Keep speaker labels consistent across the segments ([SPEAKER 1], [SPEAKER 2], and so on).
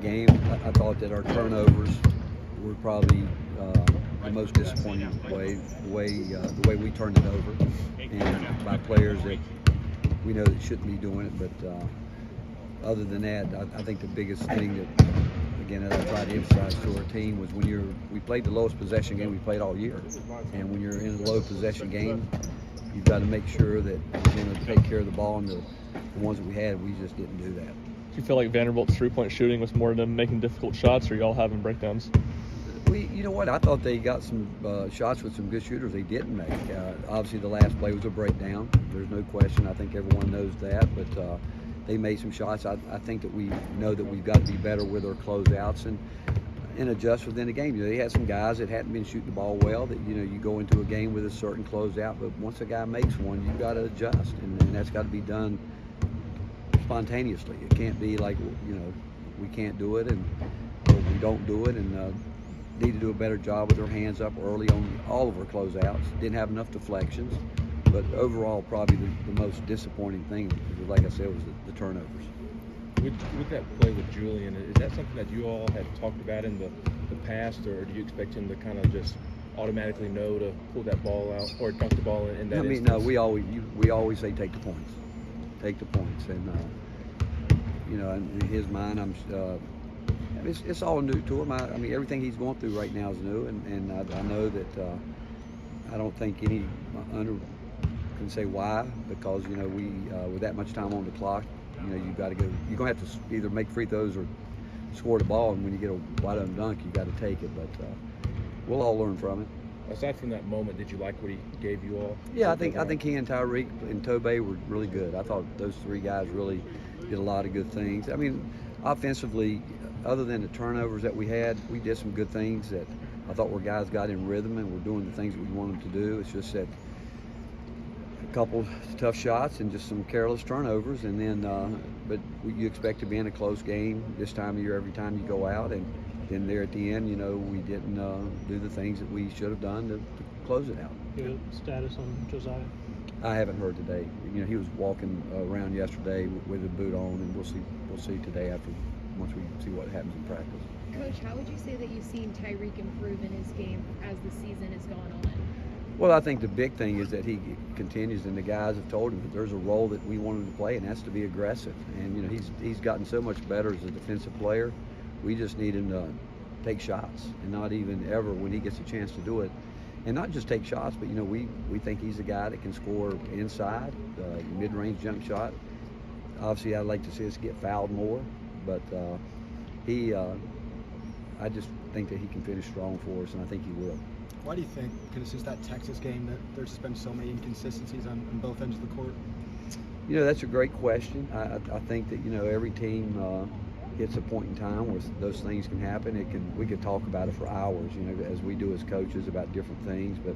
[SPEAKER 1] Game, I thought that our turnovers were probably the most disappointing the way we turned it over, and by players that we know that shouldn't be doing it. But other than that, I think the biggest thing that, again, that I tried to emphasize to our team was we played the lowest possession game we played all year, and when you're in a low possession game, you've got to make sure that you're going to take care of the ball, and the ones that we had, we just didn't do that.
[SPEAKER 2] Do you feel like Vanderbilt's three-point shooting was more than making difficult shots, or y'all having breakdowns?
[SPEAKER 1] You know what? I thought they got some shots with some good shooters they didn't make. Obviously, the last play was a breakdown. There's no question. I think everyone knows that. But they made some shots. I think that we know that we've got to be better with our closeouts and adjust within the game. They had some guys that hadn't been shooting the ball well. That you go into a game with a certain closeout, but once a guy makes one, you've got to adjust, and that's got to be done spontaneously. It can't be like we can't do it or we don't do it, and need to do a better job with our hands up early on all of our closeouts. Didn't have enough deflections, but overall probably the most disappointing thing, like I said, was the turnovers.
[SPEAKER 3] With that play with Julian, is that something that you all had talked about in the past, or do you expect him to kind of just automatically know to pull that ball out or dunk the ball in that instance?
[SPEAKER 1] No, we always say take the points, and in his mind, it's all new to him. I mean, everything he's going through right now is new, and I know that I don't think any under can say why, because we with that much time on the clock, you've got to go. You're gonna have to either make free throws or score the ball, and when you get a wide open dunk, you got to take it. But we'll all learn from it.
[SPEAKER 3] Aside from that moment, did you like what he gave you all?
[SPEAKER 1] Yeah, I think he and Tyreek and Tobey were really good. I thought those three guys really did a lot of good things. I mean, offensively, other than the turnovers that we had, we did some good things that I thought where guys got in rhythm and were doing the things that we want them to do. It's just that a couple tough shots and just some careless turnovers, and then but you expect to be in a close game this time of year every time you go out, and then there at the end, we didn't do the things that we should have done to close it out.
[SPEAKER 4] Your status on Josiah?
[SPEAKER 1] I haven't heard today. He was walking around yesterday with a boot on, and we'll see today once we see what happens in practice.
[SPEAKER 5] Coach, how would you say that you've seen Tyreek improve in his game as the season has gone on?
[SPEAKER 1] Well, I think the big thing is that he continues, and the guys have told him that there's a role that we want him to play, and that's to be aggressive. And he's gotten so much better as a defensive player. We just need him to take shots, and not even ever when he gets a chance to do it. And not just take shots, but we think he's a guy that can score inside, mid-range jump shot. Obviously, I'd like to see us get fouled more, but I just think that he can finish strong for us, and I think he will.
[SPEAKER 6] Why do you think, since that Texas game, that there's just been so many inconsistencies on both ends of the court?
[SPEAKER 1] That's a great question. I think that every team hits a point in time where those things can happen. We could talk about it for hours, as we do as coaches about different things. But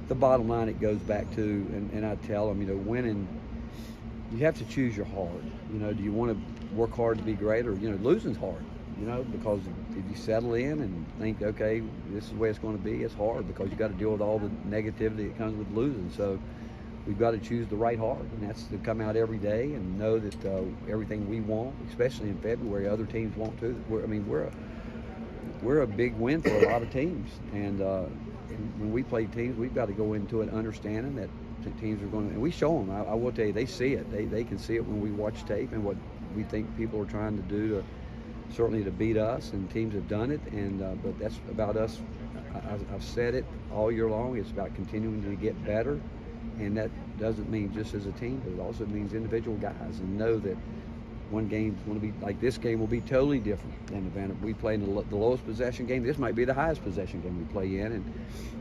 [SPEAKER 1] the bottom line, it goes back to, and I tell them, winning, you have to choose your hard. Do you want to work hard to be great, or losing's hard? Because if you settle in and think, okay, this is the way it's going to be, it's hard because you got to deal with all the negativity that comes with losing. So we've got to choose the right hard, and that's to come out every day and know that everything we want, especially in February, other teams want too. We're a big win for a lot of teams, and when we play teams, we've got to go into it understanding that teams are going to, and we show them. I will tell you, they see it. They can see it when we watch tape and what we think people are trying to do certainly to beat us, and teams have done it. And but that's about us. I've said it all year long. It's about continuing to get better. And that doesn't mean just as a team, but it also means individual guys, and know that one game's going to be like this game will be totally different than the Vanderbilt. We play in the lowest possession game. This might be the highest possession game we play in, and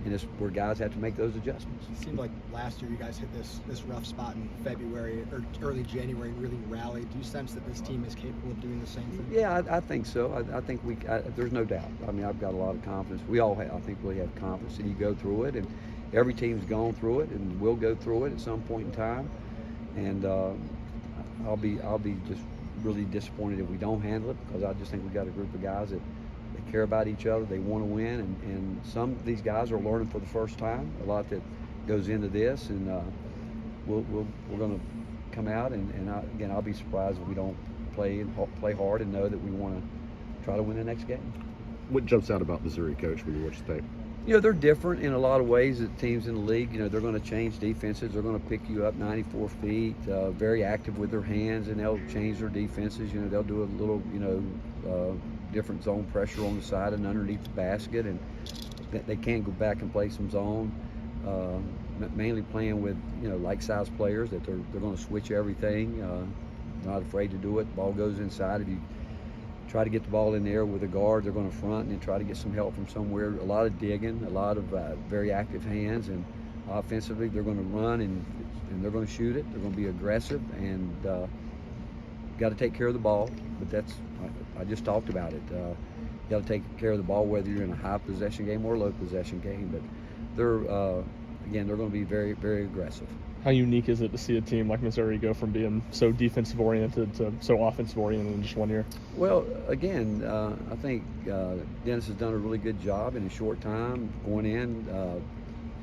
[SPEAKER 1] it's where guys have to make those adjustments.
[SPEAKER 6] It seemed like last year you guys hit this rough spot in February or early January and really rallied. Do you sense that this team is capable of doing the same thing?
[SPEAKER 1] Yeah, I think so. I think there's no doubt. I mean, I've got a lot of confidence. We all have. I think we have confidence, and you go through it, and every team's gone through it, and we'll go through it at some point in time. And I'll be just really disappointed if we don't handle it, because I just think we've got a group of guys that care about each other. They want to win, and some of these guys are learning for the first time. A lot that goes into this, and we're going to come out, and again, I'll be surprised if we don't play hard and know that we want to try to win the next game.
[SPEAKER 7] What jumps out about Missouri, Coach, when you watch the tape?
[SPEAKER 1] You know, they're different in a lot of ways. The teams in the league, you know, they're going to change defenses. They're going to pick you up 94 feet, very active with their hands, and they'll change their defenses. You know, they'll do a little, you know, different zone pressure on the side and underneath the basket, and they can go back and play some zone. Mainly playing with, you know, like-sized players that they're going to switch everything. Not afraid to do it. Ball goes inside. If you try to get the ball in the air with a guard, they're going to front and then try to get some help from somewhere. A lot of digging, a lot of very active hands, and offensively they're going to run and they're going to shoot it. They're going to be aggressive and got to take care of the ball. But that's, I just talked about it. Got to take care of the ball whether you're in a high possession game or a low possession game. But they're again, they're going to be very, very aggressive.
[SPEAKER 2] How unique is it to see a team like Missouri go from being so defensive oriented to so offensive oriented in just 1 year?
[SPEAKER 1] Well, again, I think Dennis has done a really good job in a short time going in.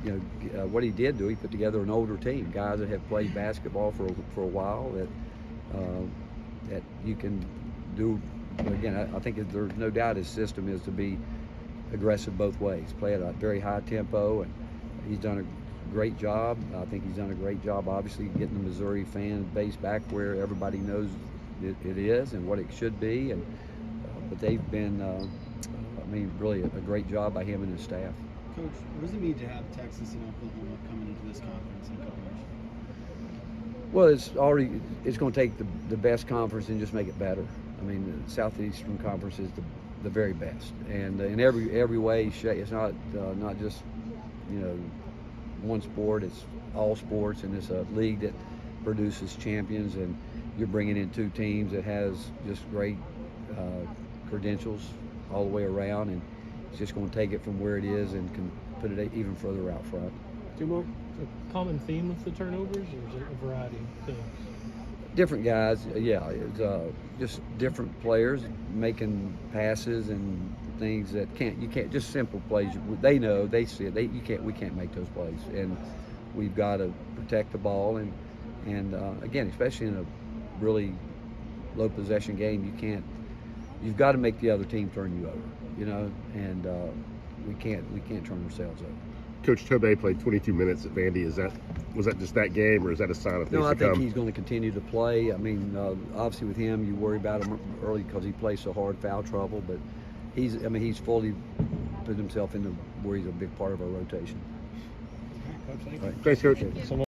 [SPEAKER 1] You know, what he did do, he put together an older team, guys that have played basketball for a while that you can do. Again, I think there's no doubt his system is to be aggressive both ways, play at a very high tempo, and he's done a great job. I think he's done a great job, obviously, getting the Missouri fan base back where everybody knows it is and what it should be. And but they've been, I mean, really a great job by him and his staff.
[SPEAKER 8] Coach, what does it mean to have Texas and Oklahoma coming into this conference in a couple years?
[SPEAKER 1] Well, it's going to take the best conference and just make it better. I mean, the Southeastern Conference is the very best, and in every way, it's not just, you know, one sport. It's all sports, and it's a league that produces champions, and you're bringing in two teams that has just great credentials all the way around, and it's just going to take it from where it is and can put it even further out front.
[SPEAKER 4] Two more. A common theme with the turnovers, or is it a variety of things?
[SPEAKER 1] Different guys, yeah. It's just different players making passes and things that you can't just simple plays. They know, they see it. We can't make those plays, and we've got to protect the ball. And again, especially in a really low possession game, you've got to make the other team turn you over, you know. And we can't turn ourselves over.
[SPEAKER 7] Coach Tobey played 22 minutes at Vandy. Was that just that game, or is that a sign of things
[SPEAKER 1] No, I
[SPEAKER 7] to come?
[SPEAKER 1] think he's going to continue to play. I mean, obviously with him, you worry about him early because he plays so hard, foul trouble. But he's fully put himself into where he's a big part of our rotation.
[SPEAKER 8] Coach, thank you.
[SPEAKER 1] Right.
[SPEAKER 7] Thanks, Coach.
[SPEAKER 2] So